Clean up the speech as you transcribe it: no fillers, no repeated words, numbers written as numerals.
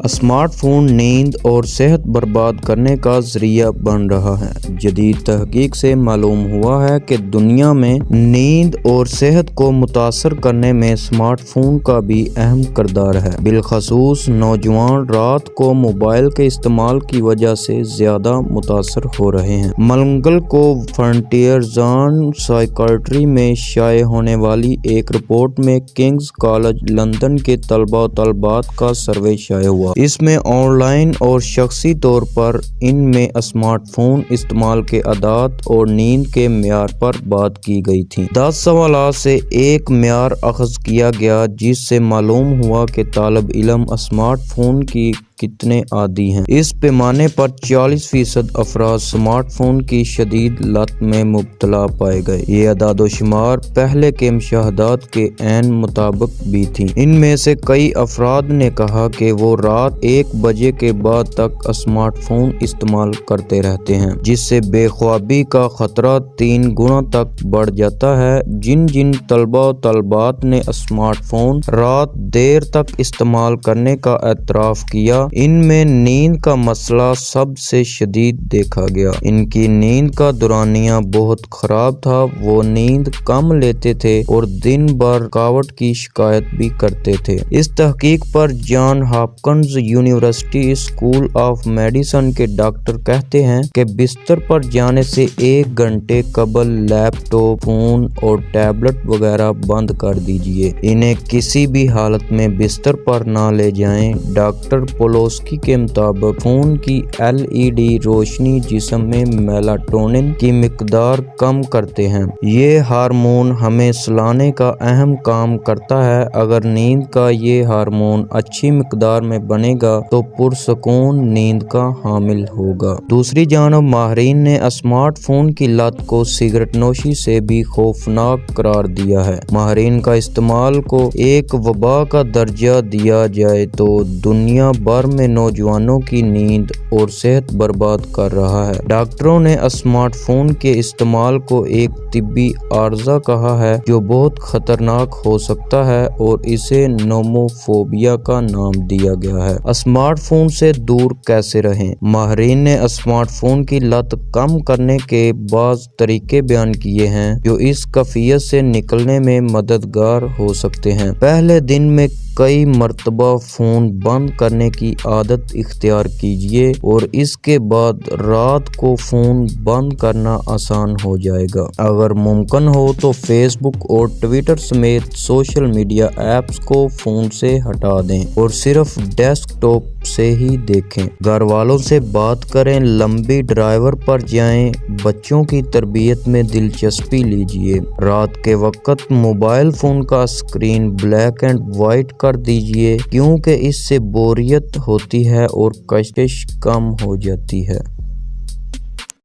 Smart phone نیند اور صحت برباد کرنے کا ذریعہ بن رہا ہے۔ جدید تحقیق سے معلوم ہوا ہے کہ دنیا میں نیند اور صحت کو متاثر کرنے میں اسمارٹ فون کا بھی اہم کردار ہے۔ بالخصوص نوجوان رات کو موبائل کے استعمال کی وجہ سے زیادہ متاثر ہو رہے ہیں۔ منگل کو فرنٹیئرز آن سائیکیٹری میں شائع ہونے والی ایک رپورٹ میں کنگز کالج لندن کے طلباء و طالبات کا سروے شائع ہوا۔ اس میں آن لائن اور شخصی طور پر ان میں اسمارٹ فون استعمال کے عادات اور نیند کے معیار پر بات کی گئی تھی۔ 10 سوالات سے ایک معیار اخذ کیا گیا جس سے معلوم ہوا کہ طالب علم اسمارٹ فون کی کتنے عادی ہیں۔ اس پیمانے پر 40% افراد اسمارٹ فون کی شدید لت میں مبتلا پائے گئے۔ یہ اعداد و شمار پہلے کے مشاہدات کے عین مطابق بھی تھی۔ ان میں سے کئی افراد نے کہا کہ وہ رات 1 بجے کے بعد تک اسمارٹ فون استعمال کرتے رہتے ہیں، جس سے بے خوابی کا خطرہ 3 گنا تک بڑھ جاتا ہے۔ جن طلباء و طالبات نے اسمارٹ فون رات دیر تک استعمال کرنے کا اعتراف کیا، ان میں نیند کا مسئلہ سب سے شدید دیکھا گیا۔ ان کی نیند کا دورانیہ بہت خراب تھا، وہ نیند کم لیتے تھے اور دن بھر تھکاوٹ کی شکایت بھی کرتے تھے۔ اس تحقیق پر John Hopkins University school of medicine کے ڈاکٹر کہتے ہیں کہ بستر پر جانے سے 1 گھنٹے قبل لیپ ٹاپ، فون اور ٹیبلٹ وغیرہ بند کر دیجیے۔ انہیں کسی بھی حالت میں بستر پر نہ لے جائیں۔ ڈاکٹر پولوسکی کے مطابق فون کی LED روشنی جسم میں میلاٹونن کی مقدار کم کرتے ہیں۔ یہ ہارمون ہمیں سلانے کا اہم کام کرتا ہے۔ اگر نیند کا یہ ہارمون اچھی مقدار میں بنے گا تو پرسکون نیند کا حامل ہوگا۔ دوسری جانب ماہرین نے اسمارٹ فون کی لت کو سگریٹ نوشی سے بھی خوفناک قرار دیا ہے۔ ماہرین کا استعمال کو ایک وبا کا درجہ دیا جائے تو دنیا بھر میں نوجوانوں کی نیند اور صحت برباد کر رہا ہے۔ ڈاکٹروں نے اسمارٹ فون کے استعمال کو ایک طبی عارضہ کہا ہے جو بہت خطرناک ہو سکتا ہے اور اسے نوموفوبیا کا نام دیا گیا ہے۔ اسمارٹ فون سے دور کیسے رہیں؟ ماہرین نے اسمارٹ فون کی لت کم کرنے کے بعض طریقے بیان کیے ہیں جو اس کیفیت سے نکلنے میں مددگار ہو سکتے ہیں۔ پہلے دن میں کئی مرتبہ فون بند کرنے کی عادت اختیار کیجیے اور اس کے بعد رات کو فون بند کرنا آسان ہو جائے گا۔ اگر ممکن ہو تو فیس بک اور ٹویٹر سمیت سوشل میڈیا ایپس کو فون سے ہٹا دیں اور صرف ڈیسک ٹاپ سے ہی دیکھیں۔ گھر والوں سے بات کریں، لمبی ڈرائیو پر جائیں، بچوں کی تربیت میں دلچسپی لیجیے۔ رات کے وقت موبائل فون کا اسکرین بلیک اینڈ وائٹ کر دیجیے کیونکہ اس سے بوریت ہوتی ہے اور کشش کم ہو جاتی ہے۔